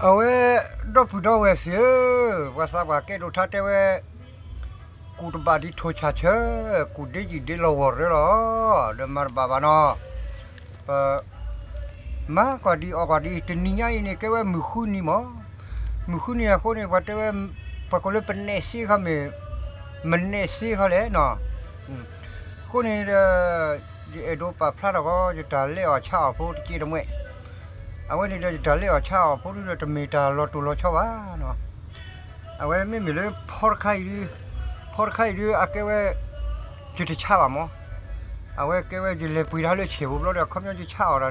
เอาไว้ดอกผู้ดอกเวเสียว่าสาวาเกดูท่าเตเวกูตบาดีโทชาเชกูได้ยินได้ลาวร์เหรอเดมารบาบานอมากว่าดีออกว่าดีแต่นี่ยังนี่แค่ว่ามือคู่นี่มั้งมือคู่นี่คนนี่ว่าแต่ว่าปากเลยเป็นเนซี่เขามันเนซี่เขาเลยเนาะคนนี้เอโดปาพลาดก็จะตาเลี้ยวชาพูดจีนมั้ยเอาไว้นี่จะตาเลี้ยวชาพูดจะมีตาลอตุลอชาวะเนาะเอาไว้ไม่มีเลยพอใครดูอาเกว่าจุดชาวมั้งเอาไว้เกว่าจะเลยปุยทะเลเฉียวแล้วเดี๋ยวเขาจะชาวอะไร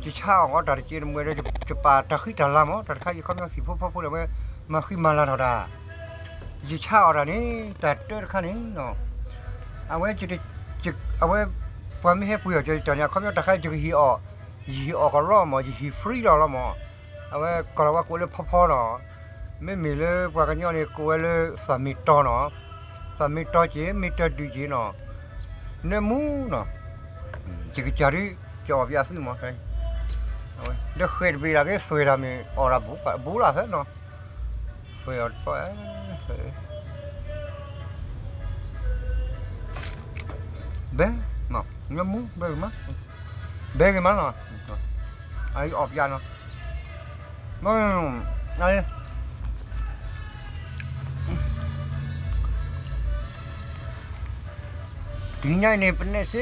จะชาวก็แต่จีนมั้ยจะปาตะขี้ตะลามแต่ใครเขาจะสิพูดเลยมาขี้มาลาดาจะชาวอะไรนี่แต่เดินข้างนี้เนาะเอาไว้จะเอาไว้พอไม่ให้ปุยจะตอนนี้เขาจะตะใครจะฮีออกก็รอมั้งจะฮีฟรีรอละมั้งเอาไว้ก็เราว่ากูเลยพอเนาะไม่มีเลยว่ากันย้อนนี่กูเลยสามีต่อเนาะสามีต่อจีมีต่อดูจีเนาะเนี่ยมูเนาะจะกิจการจะออกยาซื้อมั้งใช่เอาไว้เดี๋ยวเคยไปละก็สวยละมีออกละบุละใช่เนาะสวยออกไปเบ้เนาะเนี่ยมูเบ้มั้งเบ้กันมั้งเนาะไอ้ออกยาเนาะมั้งไอ้ทีนี้เนี่ยเป็นเนส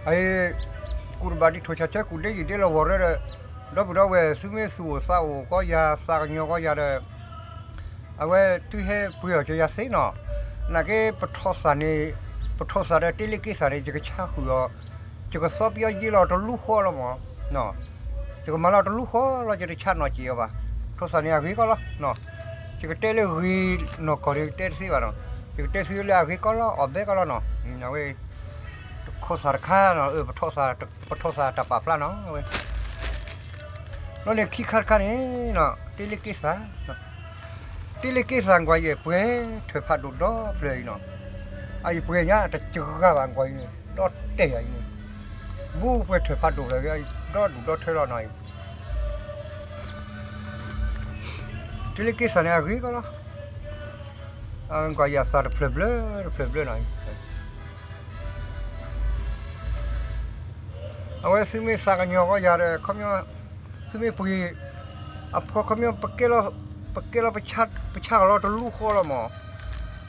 ไอ้กูบาดีทุกชาติกูได้ยินได้เราว่าเลยเราบอกว่าสุเมสุสาวก็ยาสากยก็ยาเลยเอาไว้ที่ให้เพื่อจะยาเสียเนาะนักเก็ปทศานี่ปทศานี่ที่เล็กสานี่จะก็ช้าหัวจะก็สอบยาจีเราต้องรู้ข้อละมั้งเนาะจะก็มาเราต้องรู้ข้อเราจะได้ชาหน่อยจีบะทศานี่อะไรก็ละเนาะจะก็เตะเลยวีเนาะก็เรียกเตะสิวะเนาะจะก็เตะสิเลยอะไรก็ละออกเบก็ละเนาะเอาไว้ข้อสารข้าเนาะปทศาตับปลาปลาเนาะเอาไว้เราเนี่ยขี้ขาดนี่เนาะที่เล็กสาที่เล็กสางกว่าเย่เพื่อเธอพัดดูดอเปลยเนาะไอ้เพื่อเนี่ยจะเจอกับบางกว่านี่ดอเตะไอ้นี่บูเพื่อเธอพัดดูเลยไอ้ดอดูดอเธอเราหน่อยที่เล็กสาเนี่ยอะไรก็ละกว่าอย่าสาดเปลยหน่อยเอาไว้ซื้อมีสักอย่างก็อย่าเลยเขาไม่ซื้อมีปุ๋ยพอเขาไม่ปักเกล้าไปชักเราต้องลูกข้อละหมอ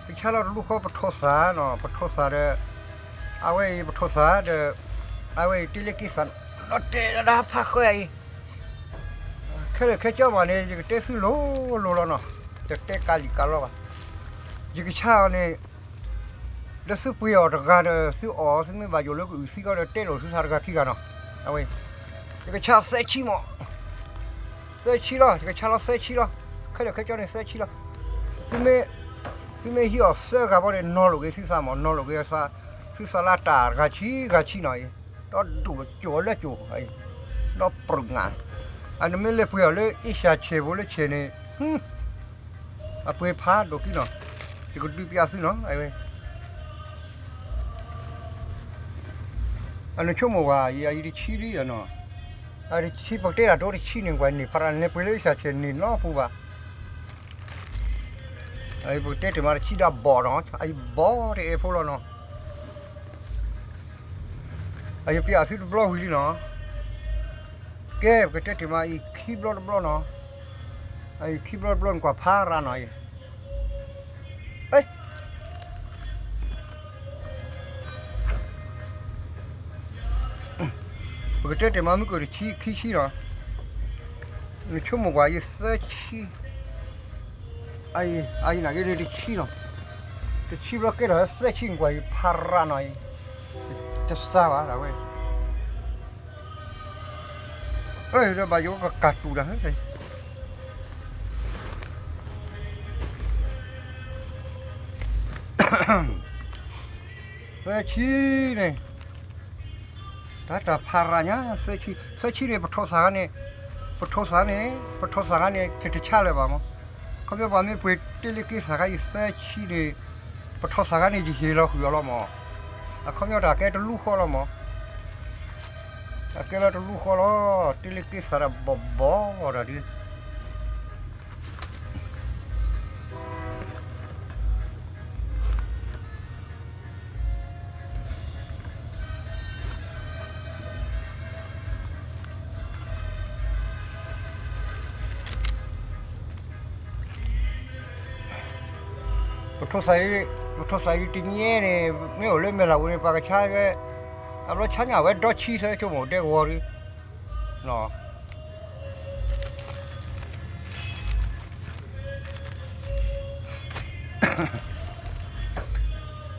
ไปชักเราลูกข้อปะทศาเนาะปะทศาเด้อเอาไว้ปะทศาเด้อเอาไว้ที่เล็กสันรถเตะระดับพักเลยแค่เจ้ามาเนี่ยจะเตะซื้อโลแล้วเนาะจะเตะกาลิกาลวะจะชักเนี่ยแล้วซื้อปุ๋ยออกจากการซื้อซื้อไม่บาอยู่แล้วก็ซื้อก็เตะโลซื้อสารกัดที่กันเนาะเอาไว้จะชักเสียชีมั้งเสียชีละจะชักเราเสียชีละแค่เจ้าเนี่ยเสียชีละซื้อไม่หิวเสียกับว่าเนี่ยนอนลงซื้อสามนอนลงซื้อสลัดตากาชีหน่อยตอนดูจั่วเลยจั่วไอ้ตอนปรุงงานอันนี้ไม่เลยปุ๋ยเลยอีชาเชฟเลยเชนี่เอาปุ๋ยพาดดูกี่เนาะจะก็ดูพิอาซื้อเนาะไอ้เว้ยอันนี้ชั่วโมงว่าอย่าอีดิชีลีอ่ะเนาะไอ้ดิชีปกติอะโดนดิชีหนึ่งวันนี่พารันเนี่ยปุ๋ยเลยชาเชนี่เนาะปุ๊บอะไอ้ปกติที่มาชีดาบ่อเนาะไอ้บ่อที่เอฟโฟล์เนาะไอ้พิอาซื้อบล็อกวิลีเนาะแกปกติที่มาอีคีบล็อกเนาะไอ้คีบล็อกกว่าพาราหน่อยเอ้ยปกติที่มาไม่ก็ขี้เนาะนี่ชั่วโมงกว่ายี่สิบขี้ไอ้นักเรียนขี้เนาะจะขี้บล็อกก็ได้เสียขี้กว่าพาราหน่อยจะทราบอะไรเว้ยเอ้ยเราไปอยู่กับกัดตูนะเฮ้ยเสียขี้เนี่ยถ้าพาราเนี่ยเสียขี้เนี่ยปทศาเนี่ยจะชาเลยบ้างมั้งเขาจะบอกนี่ไปที่เล็กสักไอ้เสียขี้เนี่ยปทศาเนี่ยจะเหี้ยเราหัวเรามั้งเขาจะด่าแกจะลูกเขาเรามั้ง Aquela do lujo lá, tele que será bobó, ora de. Tôi thấy tiếng nghe này, nếu lên mình là uống vào cái chai cái, nó chai nhà vậy đó chi thế cho một đeo vào đi, nó.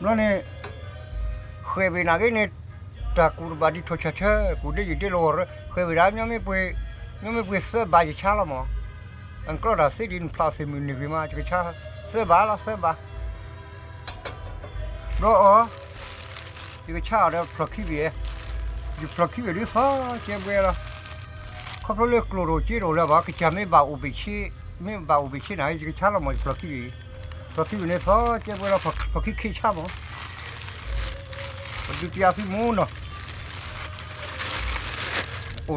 Nó này, khi về nào cái này, ta cũng bà đi thôi chơi, cũng đi gì đi rồi, khi về đó nhóm mấy bữa sơ bà gì chả lắm mà, anh có đã xí đi plus mình đi mà cái chả sơ bà là sơ bà. Đó cái chả đó plaki về đi phá chơi bê là không có được lô chế rồi là cái chả mấy bảo bị chi này cái chả là một plaki về này phá chơi bê là plaki khi chả mà đi chơi phi muốn nó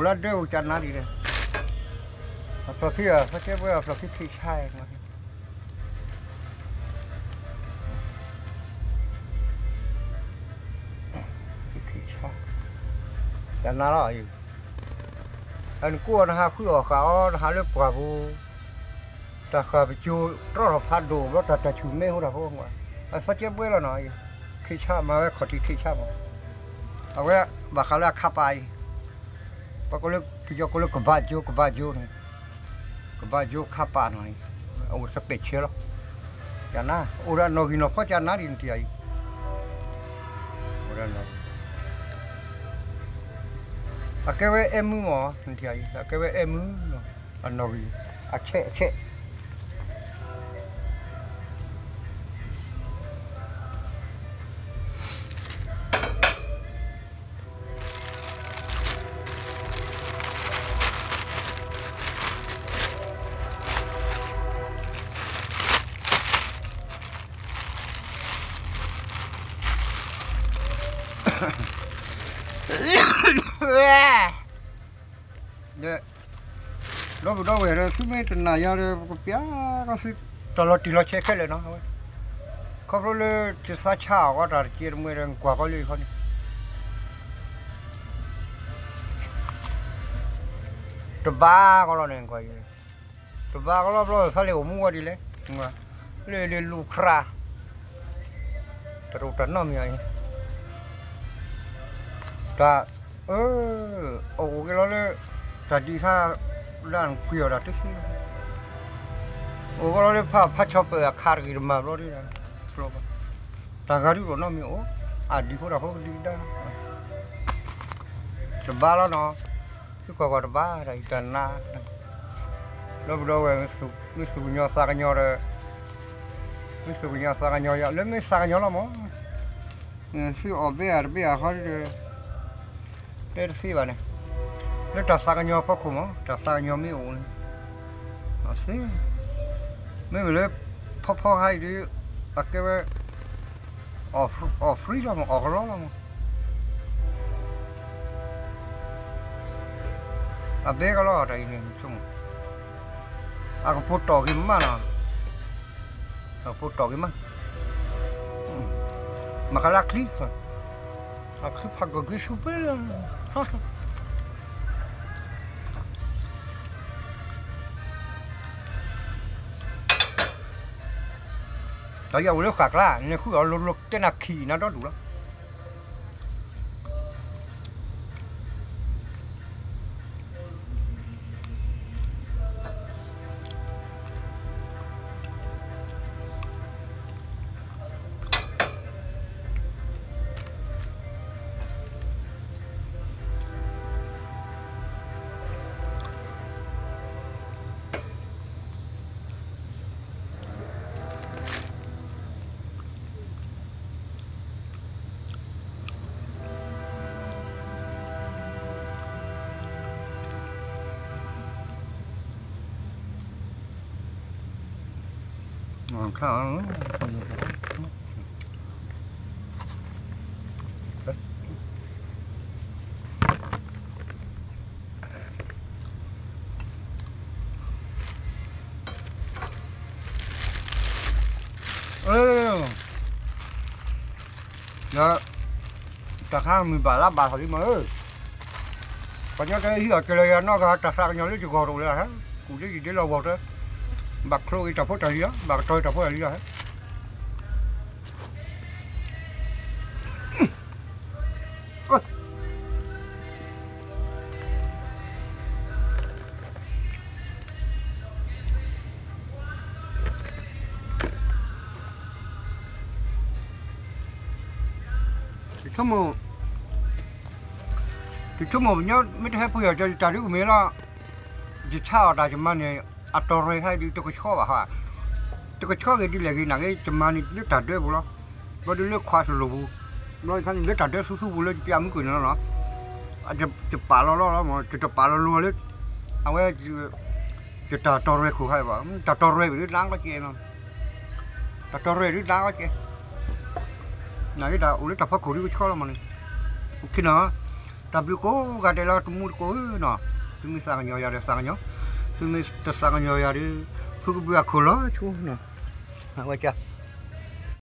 là đều chán nát đi đấy plaki chơi bê là plaki khi chả chán nát rồi anh cua nó ha khứa khảo nó ha lớp quả bu ta khờ bị chu rất là phát đồ rất là chủ mê không được không ạ anh phát chế bữa là nói khi cha mà khó thì khi cha mà à vậy bà khảo là khắp ai bà có lúc bây giờ có lúc cái ba jo khắp ai nói ông sẽ bị chết rồi chán na ora nó gì nó có chán na đi thì ai ora nó cái vậy em mà thì ai cái vậy em anh nói chết đấy đó về rồi chúng mấy tuần này giờ có bia có sự tì lo che cái này nó không có le chỉ sa chảo quá rồi chỉ mới đang qua có lì thôi tụi ba có lo này coi tụi ba có lo phải lấy mua đi lấy lấy lục ra tụi nó mày ta cái đó là ta đi xa làm queer là tức gì cái đó là phát chọc ở khár cái mà rồi đi rồi ta gari rồi nó miêu đi có đâu đi đó chụp ba đó nó cái quả ba này chân na nó đâu về mình sụp nhau xa cái nhau rồi mình sụp nhau xa cái nhau vậy lấy mấy xa cái nhau lắm á khi ở bây giờ họ đây là này nó trả sang nhau có không trả sang nhau mấy ổn à xí mấy người phô hay đi à cái free là mà ở đó là mà à bé cái đó ở đây này chung à cái phô trò cái mà nè à phô trò cái mà cái lá clip à clip phát cái super đó giờ nó khác là nên khu đó lục tên là khỉ nó đó đủ lắm không đó ta khang mình bà lá bà thôi mà còn nhớ cái hiểu cái này nó cả ta sang nhau lấy chụp rồi là hết cũng cái gì để lâu rồi bạc trôi tập phố trời đó bạc trôi tập phố trời đó hết thì chúng một nhớ mấy cái bây giờ cho trả được mấy là chỉ chào đại chúng mình này à tôi rồi hay đi tôi có chó à tôi có chó cái đi là cái nào cái chúng mình nó trả được bù lo có đi nước khoa rồi bù nói khăn nó trả được su su bù lên tiệm cái nó à chụp bà lo mà chụp bà lo luôn đấy ông ấy chụp trả tôi rồi khu hay bảo trả tôi rồi bị đáng có chuyện nó trả tôi rồi bị đáng có chuyện này cái đạo lấy tập phát cổ đi có chó mà này khi nào tapi ko gade la tumur ko no tumi sang nyo ya de sang nyo tumi te sang nyo ya de fu bu akolo chu no ha wa cha